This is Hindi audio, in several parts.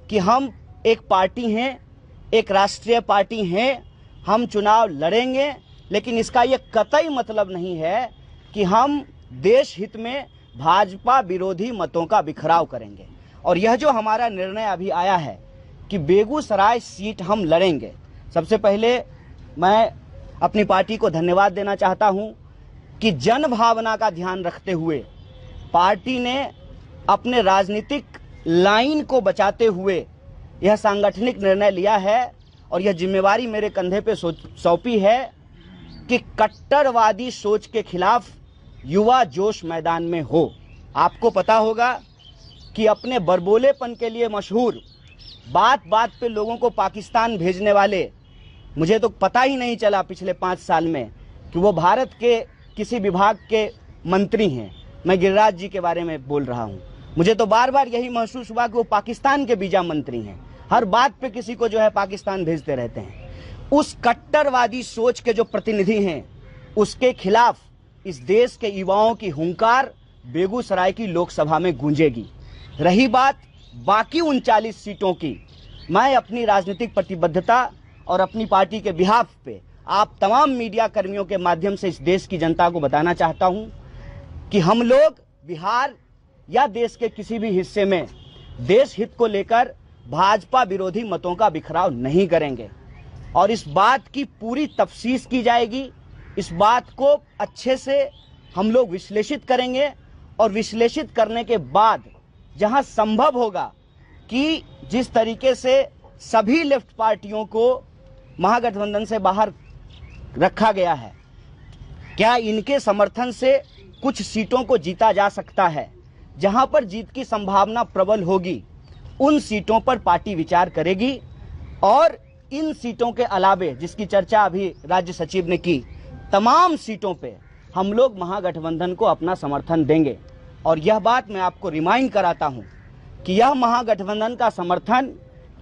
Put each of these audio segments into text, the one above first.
कि हम एक पार्टी हैं, एक राष्ट्रीय पार्टी हैं, हम चुनाव लड़ेंगे, लेकिन इसका ये कतई मतलब नहीं है कि हम देश हित में भाजपा विरोधी मतों का बिखराव करेंगे। और यह जो हमारा निर्णय अभी आया है कि बेगूसराय सीट हम लड़ेंगे, सबसे पहले मैं अपनी पार्टी को धन्यवाद देना चाहता हूं कि जन भावना का ध्यान रखते हुए पार्टी ने अपने राजनीतिक लाइन को बचाते हुए यह सांगठनिक निर्णय लिया है और यह जिम्मेवारी मेरे कंधे पे सौंपी है कि कट्टरवादी सोच के खिलाफ युवा जोश मैदान में हो। आपको पता होगा कि अपने बरबोलेपन के लिए मशहूर, बात बात पे लोगों को पाकिस्तान भेजने वाले, मुझे तो पता ही नहीं चला पिछले 5 साल में कि वो भारत के किसी विभाग के मंत्री हैं। मैं गिरिराज जी के बारे में बोल रहा हूँ। मुझे तो बार बार यही महसूस हुआ कि वो पाकिस्तान के वीजा मंत्री हैं। हर बात पे किसी को जो है पाकिस्तान भेजते रहते हैं। उस कट्टरवादी सोच के जो प्रतिनिधि हैं, उसके खिलाफ इस देश के युवाओं की हुंकार बेगूसराय की लोकसभा में गूंजेगी। रही बात बाकी 39 सीटों की, मैं अपनी राजनीतिक प्रतिबद्धता और अपनी पार्टी के बिहाफ पे आप तमाम मीडिया कर्मियों के माध्यम से इस देश की जनता को बताना चाहता हूं कि हम लोग बिहार या देश के किसी भी हिस्से में देश हित को लेकर भाजपा विरोधी मतों का बिखराव नहीं करेंगे और इस बात की पूरी तफ्सीस की जाएगी। इस बात को अच्छे से हम लोग विश्लेषित करेंगे और विश्लेषित करने के बाद जहां संभव होगा कि जिस तरीके से सभी लेफ्ट पार्टियों को महागठबंधन से बाहर रखा गया है, क्या इनके समर्थन से कुछ सीटों को जीता जा सकता है। जहां पर जीत की संभावना प्रबल होगी उन सीटों पर पार्टी विचार करेगी और इन सीटों के अलावे जिसकी चर्चा अभी राज्य सचिव ने की, तमाम सीटों पे हम लोग महागठबंधन को अपना समर्थन देंगे। और यह बात मैं आपको रिमाइंड कराता हूं कि यह महागठबंधन का समर्थन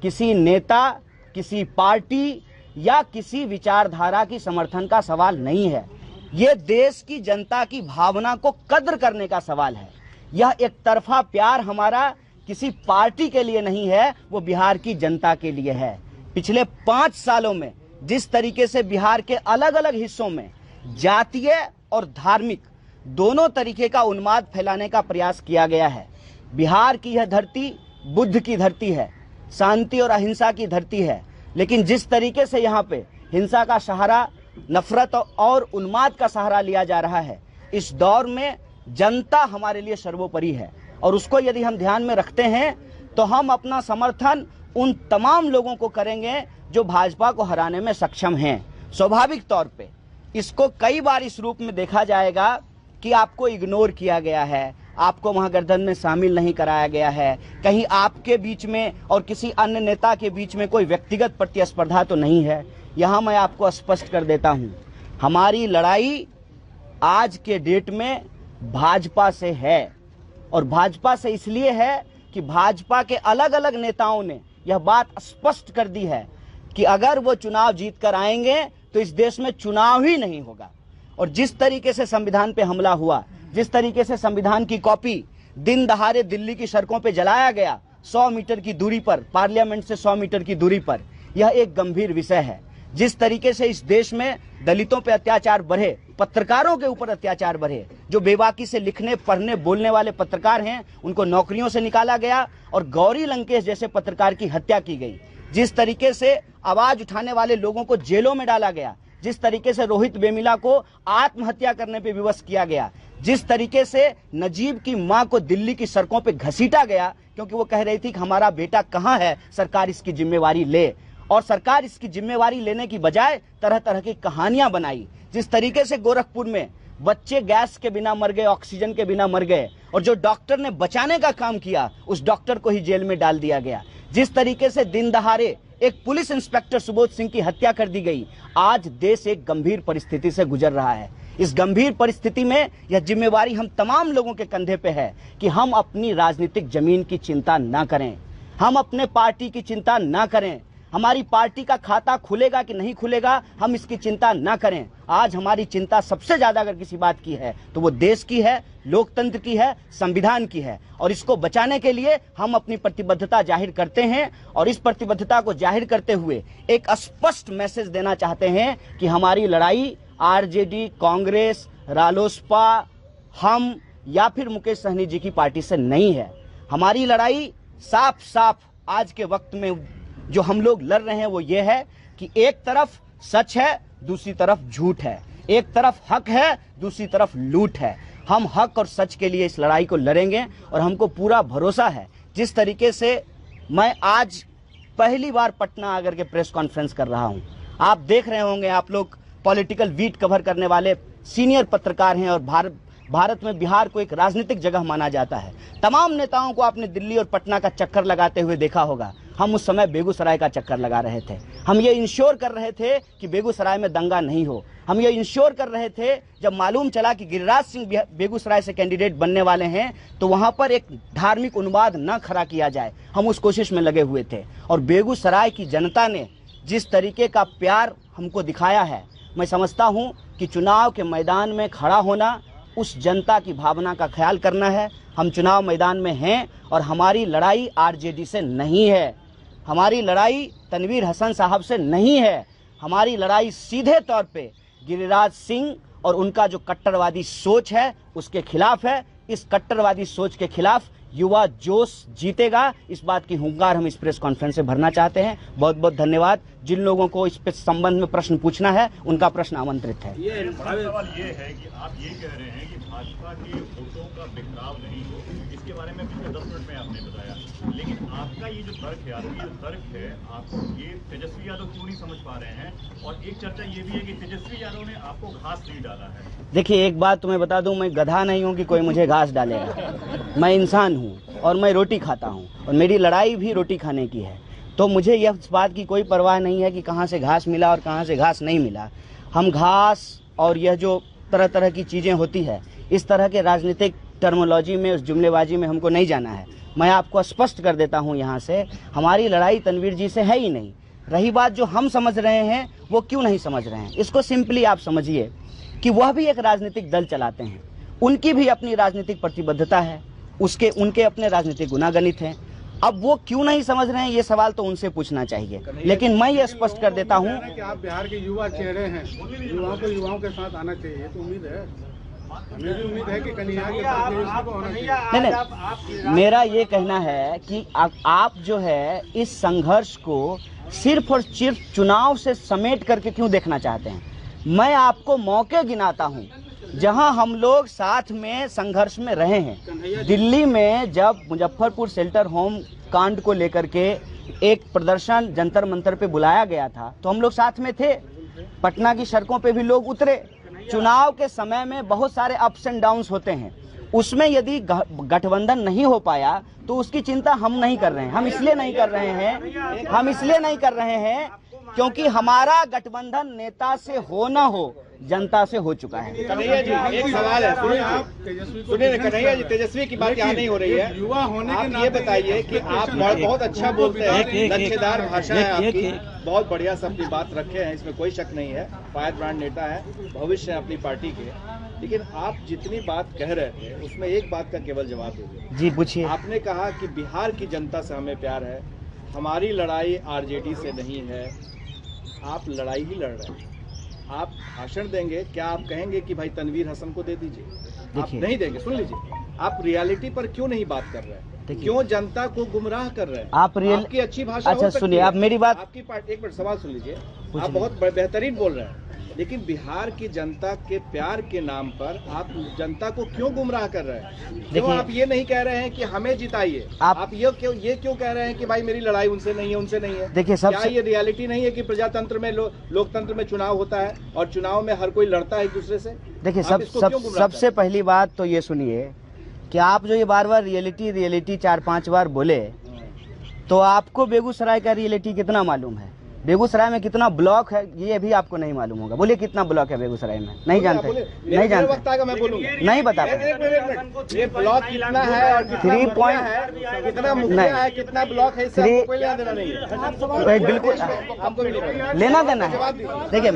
किसी नेता, किसी पार्टी या किसी विचारधारा की समर्थन का सवाल नहीं है। यह देश की जनता की भावना को कद्र करने का सवाल है। यह एक तरफा प्यार हमारा किसी पार्टी के लिए नहीं है, वो बिहार की जनता के लिए है। पिछले 5 सालों में जिस तरीके से बिहार के अलग अलग हिस्सों में जातीय और धार्मिक दोनों तरीके का उन्माद फैलाने का प्रयास किया गया है। बिहार की यह धरती बुद्ध की धरती है, शांति और अहिंसा की धरती है, लेकिन जिस तरीके से यहाँ पे हिंसा का सहारा, नफरत और उन्माद का सहारा लिया जा रहा है, इस दौर में जनता हमारे लिए सर्वोपरि है और उसको यदि हम ध्यान में रखते हैं तो हम अपना समर्थन उन तमाम लोगों को करेंगे जो भाजपा को हराने में सक्षम हैं। स्वाभाविक तौर पे इसको कई बार इस रूप में देखा जाएगा कि आपको इग्नोर किया गया है, आपको महागठबंधन में शामिल नहीं कराया गया है, कहीं आपके बीच में और किसी अन्य नेता के बीच में कोई व्यक्तिगत प्रतिस्पर्धा तो नहीं है। यहाँ मैं आपको स्पष्ट कर देता हूँ, हमारी लड़ाई आज के डेट में भाजपा से है और भाजपा से इसलिए है कि भाजपा के अलग अलग नेताओं ने यह बात स्पष्ट कर दी है कि अगर वो चुनाव जीत कर आएंगे तो इस देश में चुनाव ही नहीं होगा। और जिस तरीके से संविधान पे हमला हुआ, जिस तरीके से संविधान की कॉपी दिन दहाड़े दिल्ली की सड़कों पे जलाया गया 100 मीटर की दूरी पर, पार्लियामेंट से 100 मीटर की दूरी पर, यह एक गंभीर विषय है। जिस तरीके से इस देश में दलितों पे अत्याचार बढ़े, पत्रकारों के ऊपर अत्याचार बढ़े, जो बेबाकी से लिखने पढ़ने बोलने वाले पत्रकार हैं उनको नौकरियों से निकाला गया और गौरी लंकेश जैसे पत्रकार की हत्या की गई, जिस तरीके से आवाज उठाने वाले लोगों को जेलों में डाला गया, जिस तरीके से रोहित वेमुला को आत्महत्या करने पे विवश किया गया, जिस तरीके से नजीब की मां को दिल्ली की सड़कों पे घसीटा गया क्योंकि वो कह रही थी कि हमारा बेटा कहां है, सरकार इसकी जिम्मेवारी ले, और सरकार इसकी जिम्मेवारी लेने की बजाय तरह तरह की कहानियां बनाई। जिस तरीके से गोरखपुर में बच्चे गैस के बिना मर गए, ऑक्सीजन के बिना मर गए और जो डॉक्टर ने बचाने का काम किया उस डॉक्टर को ही जेल में डाल दिया गया। जिस तरीके से दिन दहाड़े एक पुलिस इंस्पेक्टर सुबोध सिंह की हत्या कर दी गई। आज देश एक गंभीर परिस्थिति से गुजर रहा है। इस गंभीर परिस्थिति में यह जिम्मेवारी हम तमाम लोगों के कंधे पे है कि हम अपनी राजनीतिक जमीन की चिंता ना करें, हम अपने पार्टी की चिंता ना करें, हमारी पार्टी का खाता खुलेगा कि नहीं खुलेगा हम इसकी चिंता ना करें। आज हमारी चिंता सबसे ज्यादा अगर किसी बात की है तो वो देश की है, लोकतंत्र की है, संविधान की है। और इसको बचाने के लिए हम अपनी प्रतिबद्धता जाहिर करते हैं और इस प्रतिबद्धता को जाहिर करते हुए एक स्पष्ट मैसेज देना चाहते हैं कि हमारी लड़ाई आरजेडी, कांग्रेस, रालोसपा, हम या फिर मुकेश सहनी जी की पार्टी से नहीं है। हमारी लड़ाई साफ साफ आज के वक्त में जो हम लोग लड़ रहे हैं वो ये है कि एक तरफ सच है, दूसरी तरफ झूठ है, एक तरफ हक है, दूसरी तरफ लूट है। हम हक और सच के लिए इस लड़ाई को लड़ेंगे और हमको पूरा भरोसा है। जिस तरीके से मैं आज पहली बार पटना आकर के प्रेस कॉन्फ्रेंस कर रहा हूं, आप देख रहे होंगे, आप लोग पॉलिटिकल बीट कवर करने वाले सीनियर पत्रकार हैं और भारत में बिहार को एक राजनीतिक जगह माना जाता है। तमाम नेताओं को आपने दिल्ली और पटना का चक्कर लगाते हुए देखा होगा। हम उस समय बेगूसराय का चक्कर लगा रहे थे। हम ये इंश्योर कर रहे थे कि बेगूसराय में दंगा नहीं हो। हम ये इंश्योर कर रहे थे जब मालूम चला कि गिरिराज सिंह बेगूसराय से कैंडिडेट बनने वाले हैं तो वहां पर एक धार्मिक उन्माद न खड़ा किया जाए, हम उस कोशिश में लगे हुए थे। और बेगूसराय की जनता ने जिस तरीके का प्यार हमको दिखाया है, मैं समझता हूं कि चुनाव के मैदान में खड़ा होना, उस जनता की भावना का ख्याल करना है। हम चुनाव मैदान में हैं और हमारी लड़ाई आरजेडी से नहीं है, हमारी लड़ाई तनवीर हसन साहब से नहीं है। हमारी लड़ाई सीधे तौर पे गिरिराज सिंह और उनका जो कट्टरवादी सोच है उसके खिलाफ है। इस कट्टरवादी सोच के खिलाफ युवा जोश जीतेगा, इस बात की हुंकार हम इस प्रेस कॉन्फ्रेंस से भरना चाहते हैं। बहुत बहुत धन्यवाद। जिन लोगों को इस पे संबंध में प्रश्न पूछना है उनका प्रश्न आमंत्रित है। ये बड़ा सवाल ये है कि आप ये कह रहे हैं कि भाजपा के वोटों का बिखराव नहीं हो, इसके बारे में पिछले 10 मिनट में आपने बताया, लेकिन आपका ये जो तर्क है, आपकी जो तर्क है, आप ये तेजस्वी यादव क्यों नहीं समझ पा रहे हैं? और एक चर्चा ये भी है कि तेजस्वी यादव ने आपको घास नहीं डाला है। देखिए, एक बात तुम्हें बता दूं, मैं गधा नहीं हूं कि कोई मुझे घास डालेगा। मैं इंसान हूं और मैं रोटी खाता हूं और मेरी लड़ाई भी रोटी खाने की है। तो मुझे यह इस बात की कोई परवाह नहीं है कि कहां से घास मिला और कहां से घास नहीं मिला। हम घास और यह जो तरह तरह की चीजें होती है, इस तरह के राजनीतिक टर्मोलॉजी में, उस जुमलेबाजी में हमको नहीं जाना है। मैं आपको स्पष्ट कर देता हूं यहाँ से, हमारी लड़ाई तनवीर जी से है ही नहीं। रही बात जो हम समझ रहे हैं वो क्यों नहीं समझ रहे हैं, इसको सिंपली आप समझिए कि वह भी एक राजनीतिक दल चलाते हैं, उनकी भी अपनी राजनीतिक प्रतिबद्धता है, उनके अपने राजनीतिक गुनागणित हैं। अब वो क्यों नहीं समझ रहे हैं ये सवाल तो उनसे पूछना चाहिए, लेकिन मैं ये स्पष्ट कर देता हूँ कि आप बिहार के युवा चेहरे हैं, युवाओं को युवाओं के साथ आना चाहिए, तो उम्मीद है, हमें भी उम्मीद है कि कन्हैया के साथ को होना चाहिए। नहीं, मेरा ये कहना है कि आप जो है इस संघर्ष को सिर्फ और सिर्फ चुनाव से समेट करके क्यों देखना चाहते हैं। मैं आपको मौके गिनाता हूँ जहां हम लोग साथ में संघर्ष में रहे हैं। दिल्ली में जब मुजफ्फरपुर शेल्टर होम कांड को लेकर के एक प्रदर्शन जंतर मंतर पे बुलाया गया था तो हम लोग साथ में थे। पटना की सड़कों पे भी लोग उतरे। चुनाव के समय में बहुत सारे अप्स एंड डाउन्स होते हैं, उसमें यदि गठबंधन नहीं हो पाया तो उसकी चिंता हम नहीं कर रहे हैं। हम इसलिए नहीं कर रहे हैं क्योंकि हमारा गठबंधन नेता से हो न हो, जनता से हो चुका है। कन्हैया जी, एक सवाल है, सुनिए कन्हैया जी, तेजस्वी की बात यहाँ नहीं हो रही है। युवा होने आप ये बताइए कि आप बहुत अच्छा बोलते हैं, लच्छेदार भाषा है आपकी, बहुत बढ़िया सब अपनी बात रखे हैं, इसमें कोई शक नहीं है। फायर ब्रांड नेता है, भविष्य है अपनी पार्टी के, लेकिन आप जितनी बात कह रहे थे उसमें एक बात का केवल जवाब दीजिए। जी पूछिए। आपने कहा कि बिहार की जनता से हमें प्यार है, हमारी लड़ाई आरजेडी से नहीं है। आप लड़ाई ही लड़ रहे हैं। आप भाषण देंगे, क्या आप कहेंगे कि भाई तनवीर हसन को दे दीजिए? आप नहीं देंगे। सुन लीजिए, आप रियलिटी पर क्यों नहीं बात कर रहे हैं? क्यों जनता को गुमराह कर रहे हैं? आपकी अच्छी भाषा, अच्छा सुनिए, आप मेरी बात, आपकी पार्टी, एक मिनट सवाल सुन लीजिए। आप बहुत बेहतरीन बोल रहे हैं, लेकिन बिहार की जनता के प्यार के नाम पर आप जनता को क्यों गुमराह कर रहे हैं? क्यों आप ये नहीं कह रहे हैं कि हमें जिताइए? आप ये क्यों कह रहे हैं कि भाई मेरी लड़ाई उनसे नहीं है? देखिए, क्या ये रियलिटी नहीं है कि प्रजातंत्र में लोकतंत्र में चुनाव होता है और चुनाव में हर कोई लड़ता है एक दूसरे से? देखिए, सबसे पहली बात तो ये सुनिए कि आप जो ये बार बार रियलिटी 4-5 बार बोले, तो आपको बेगूसराय का रियलिटी कितना मालूम है? बेगूसराय में कितना ब्लॉक है ये भी आपको नहीं मालूम होगा। बोलिए कितना ब्लॉक है बेगूसराय में? नहीं जानते? नहीं जानते? मैं बोलूंगा, नहीं बता ये ब्लॉक कितना है और 3 पॉइंट कितना मुखिया है, कितना ब्लॉक है, इससे आपको कोई लेना देना नहीं है। बिल्कुल आपको भी नहीं लेना देना है। देखिए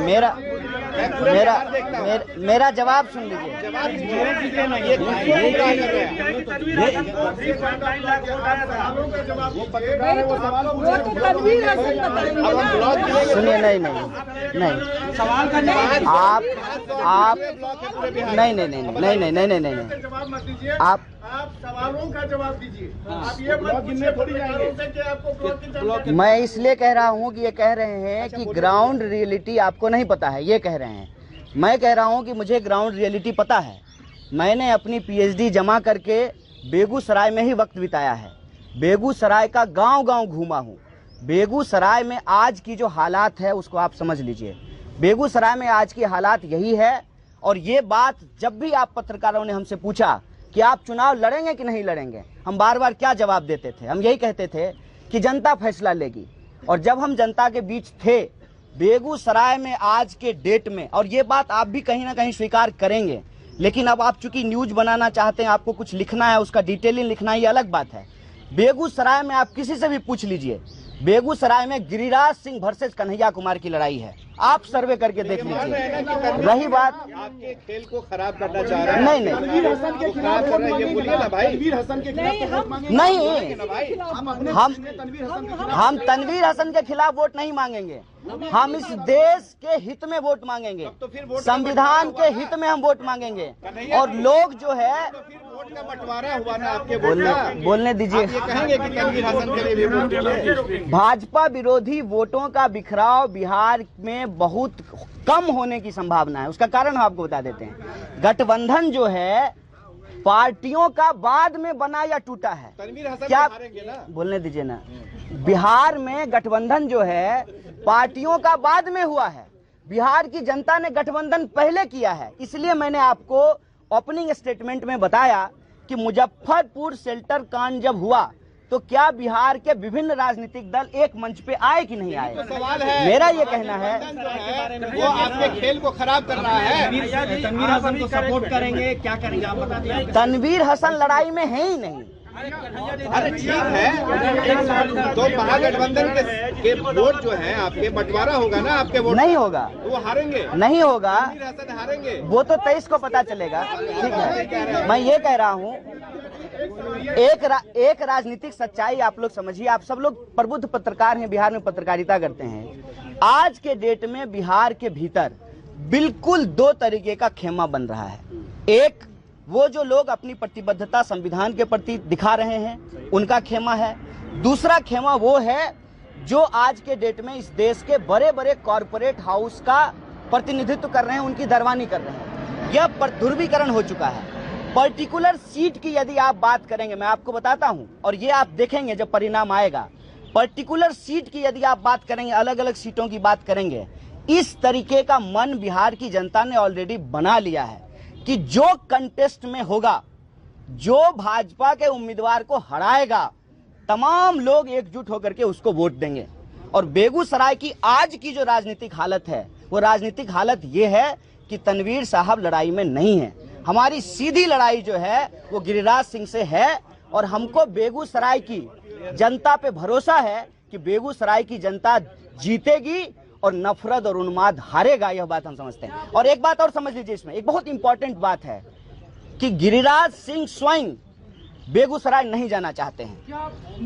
मेरा जवाब सुन लीजिए। सुनिए, नहीं सवाल का आप नहीं आप सवालों का जवाब दीजिए। आप ये थोड़ी जाएंगे कि आपको ब्लॉक। मैं इसलिए कह रहा हूँ कि ये कह रहे हैं कि ग्राउंड रियलिटी आपको नहीं पता है, ये कह रहे हैं। मैं कह रहा हूँ कि मुझे ग्राउंड रियलिटी पता है। मैंने अपनी PhD जमा करके बेगूसराय में ही वक्त बिताया है। बेगूसराय का गांव-गांव घूमा हूँ। बेगूसराय में आज की जो हालात है उसको आप समझ लीजिए। बेगूसराय में आज की हालात यही है। और ये बात जब भी आप पत्रकारों ने हमसे पूछा कि आप चुनाव लड़ेंगे कि नहीं लड़ेंगे, हम बार बार क्या जवाब देते थे? हम यही कहते थे कि जनता फैसला लेगी। और जब हम जनता के बीच थे बेगूसराय में आज के डेट में, और ये बात आप भी कहीं ना कहीं स्वीकार करेंगे, लेकिन अब आप चूंकि न्यूज बनाना चाहते हैं, आपको कुछ लिखना है, उसका डिटेलिंग लिखना है, ये अलग बात है। बेगूसराय में आप किसी से भी पूछ लीजिए, बेगूसराय में गिरिराज सिंह वर्सेस कन्हैया कुमार की लड़ाई है। आप सर्वे करके देख लीजिए। रही बात आपके खेल को खराब करना चाह रहे हैं, नहीं ये बोलिए ना भाई। नहीं, हम तनवीर हसन के खिलाफ वोट नहीं मांगेंगे। हम इस देश के हित में वोट मांगेंगे, संविधान के हित में हम वोट मांगेंगे। और लोग जो है वोट का बंटवारा हुआ ना आपके बोलने दीजिए। ये कहेंगे कि तनवीर हसन के लिए वोट कीजिए। भाजपा विरोधी वोटों का बिखराव बिहार में बहुत कम होने की संभावना है। उसका कारण हम आपको बता देते हैं। गठबंधन जो है पार्टियों का बाद में बना या टूटा है। तनवीर हसन क्या हारेंगे ना? बोलने दीजिए ना। बिहार में गठबंधन जो है पार्टियों का बाद में हुआ है। बिहार की जनता ने गठबंधन पहले किया है। इसलिए मैंने आपको ओपनिंग स्टेटमेंट में बताया कि मुजफ्फरपुर शेल्टर कांड जब हुआ तो क्या बिहार के विभिन्न राजनीतिक दल एक मंच पे आए कि नहीं आए? तो सवाल है, मेरा ये कहना है वो आपके खेल को खराब कर रहा है। तनवीर हसन को सपोर्ट करेंगे, क्या करेंगे आप बता दीजिए। तनवीर हसन लड़ाई में है ही नहीं। अरे ठीक है, तो महागठबंधन के वोट जो है आपके बंटवारा होगा ना, आपके वोट नहीं होगा, तो वो हारेंगे। नहीं होगा, तनवीर हसन हारेंगे। वो तो 23 को पता चलेगा। ठीक है, मैं ये कह रहा हूँ एक राजनीतिक सच्चाई आप लोग समझिए। आप सब लोग प्रबुद्ध पत्रकार हैं, बिहार में पत्रकारिता करते हैं। आज के डेट में बिहार के भीतर बिल्कुल 2 तरीके का खेमा बन रहा है। एक, वो जो लोग अपनी प्रतिबद्धता संविधान के प्रति दिखा रहे हैं उनका खेमा है। दूसरा खेमा वो है जो आज के डेट में इस देश के बड़े बड़े कॉरपोरेट हाउस का प्रतिनिधित्व कर रहे हैं, उनकी दरबानी कर रहे हैं। यह ध्रुवीकरण हो चुका है। पर्टिकुलर सीट की यदि आप बात करेंगे, मैं आपको बताता हूं और ये आप देखेंगे जब परिणाम आएगा। पर्टिकुलर सीट की यदि आप बात करेंगे, अलग अलग सीटों की बात करेंगे, इस तरीके का मन बिहार की जनता ने ऑलरेडी बना लिया है कि जो कंटेस्ट में होगा, जो भाजपा के उम्मीदवार को हराएगा, तमाम लोग एकजुट होकर के उसको वोट देंगे। और बेगूसराय की आज की जो राजनीतिक हालत है, वो राजनीतिक हालत ये है कि तनवीर साहब लड़ाई में नहीं है। हमारी सीधी लड़ाई जो है वो गिरिराज सिंह से है। और हमको बेगूसराय की जनता पे भरोसा है कि बेगूसराय की जनता जीतेगी और नफरत और उन्माद हारेगा। यह बात हम समझते हैं। और एक बात और समझ लीजिए, इसमें एक बहुत इंपॉर्टेंट बात है कि गिरिराज सिंह स्वयं बेगूसराय नहीं जाना चाहते हैं।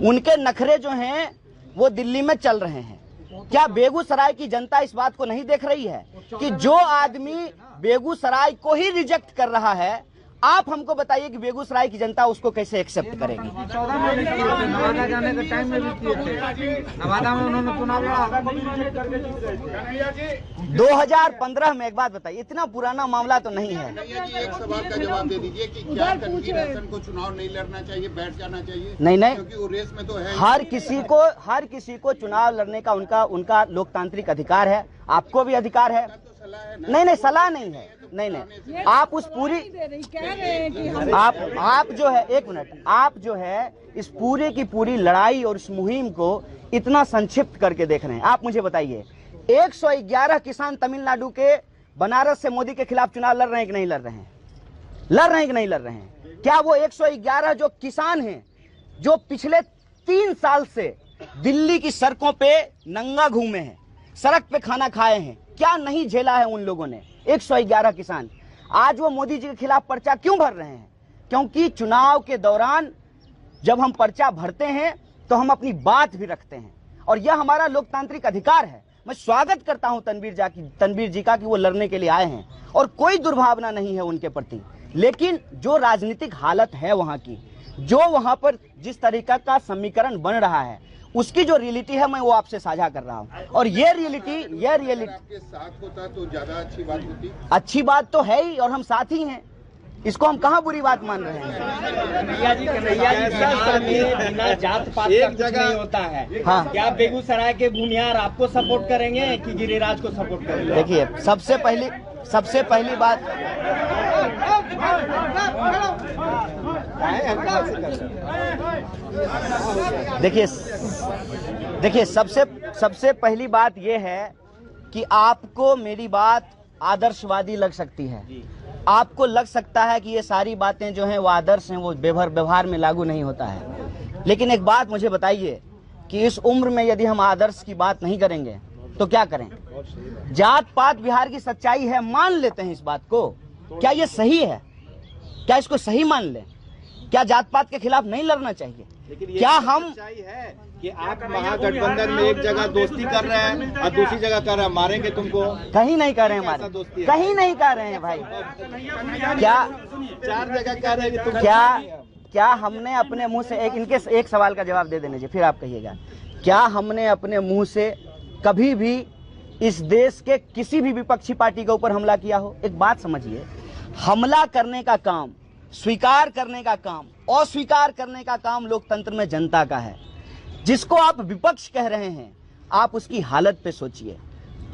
उनके नखरे जो हैं वो दिल्ली में चल रहे हैं। क्या बेगूसराय की जनता इस बात को नहीं देख रही है कि जो आदमी बेगूसराय को ही रिजेक्ट कर रहा है, आप हमको बताइए कि बेगूसराय की जनता उसको कैसे एक्सेप्ट करेगी? 14 में भी किए थे, नवादा जाने के टाइम में भी किए थे। नवादा में उन्होंने चुनाव लड़ा। 2015 में, एक बात बताइए, इतना पुराना मामला तो नहीं है। एक सवाल का जवाब दे दीजिए कि क्या तनवीर हसन को चुनाव नहीं लड़ना चाहिए, बैठ जाना चाहिए? नहीं, क्योंकि वो रेस में तो है। हर किसी को चुनाव लड़ने का उनका लोकतांत्रिक अधिकार है। आपको भी अधिकार है। नहीं, सलाह नहीं है। नहीं, आप उस पूरी आप जो है, एक मिनट, आप जो है इस पूरे की पूरी लड़ाई और इस मुहिम को इतना संक्षिप्त करके देख रहे हैं। आप मुझे बताइए, 111 किसान तमिलनाडु के बनारस से मोदी के खिलाफ चुनाव लड़ रहे हैं कि नहीं लड़ रहे हैं? लड़ रहे हैं कि नहीं लड़ रहे हैं? क्या वो 111 जो किसान हैं, जो पिछले 3 साल से दिल्ली की सड़कों पे नंगा घूमे हैं, सड़क पे खाना खाए हैं, क्या नहीं झेला है उन लोगों ने? 111 किसान आज वो मोदी जी के खिलाफ पर्चा क्यों भर रहे हैं? क्योंकि चुनाव के दौरान जब हम पर्चा भरते हैं तो हम अपनी बात भी रखते हैं, और यह हमारा लोकतांत्रिक अधिकार है। मैं स्वागत करता हूं तनवीर जी का कि वो लड़ने के लिए आए हैं और कोई दुर्भावना नहीं है उनके प्रति। लेकिन जो राजनीतिक हालत है वहां की, जो वहां पर जिस तरीका का समीकरण बन रहा है, उसकी जो रियलिटी है मैं वो आपसे साझा कर रहा हूं। और ये रियलिटी आपके साथ होता तो ज्यादा अच्छी बात होती। अच्छी बात तो है ही, और हम साथ ही हैं, इसको हम कहाँ बुरी बात मान रहे हैं? कन्हैया जी बिहार में बिना जात पात का कुछ नहीं होता है। हाँ, क्या बेगूसराय के भूमियार आपको सपोर्ट करेंगे कि गिरिराज को सपोर्ट करेंगे? देखिए, सबसे पहली बात, देखिए सबसे पहली बात यह है कि आपको मेरी बात आदर्शवादी लग सकती है, आपको लग सकता है कि ये सारी बातें जो हैं वो आदर्श हैं, वो व्यवहार में लागू नहीं होता है। लेकिन एक बात मुझे बताइए कि इस उम्र में यदि हम आदर्श की बात नहीं करेंगे तो क्या करें? जात पात बिहार की सच्चाई है, मान लेते हैं इस बात को, क्या ये सही है? क्या इसको सही मान लें? क्या जात पात के खिलाफ नहीं लड़ना चाहिए? क्या हम है कि आप महागठबंधन में एक जगह दोस्ती कर रहे हैं और दूसरी जगह कर रहे हैं मारेंगे तुमको? कहीं नहीं कर रहे हैं, हमारे कहीं नहीं कर रहे हैं भाई। क्या 4 जगह कर रहे हैं? क्या हमने अपने मुंह से एक सवाल का जवाब दे देने जी, फिर आप कहिएगा। क्या हमने अपने मुंह से कभी भी इस देश के किसी भी विपक्षी पार्टी के ऊपर हमला किया हो? एक बात समझिए, हमला करने का काम, स्वीकार करने का काम, अस्वीकार करने का काम लोकतंत्र में जनता का है। जिसको आप विपक्ष कह रहे हैं, आप उसकी हालत पे सोचिए।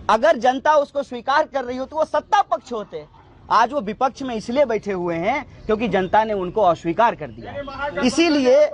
अगर जनता उसको स्वीकार कर रही हो तो वो सत्ता पक्ष होते। आज वो विपक्ष में इसलिए बैठे हुए हैं क्योंकि जनता ने उनको अस्वीकार कर दिया। इसीलिए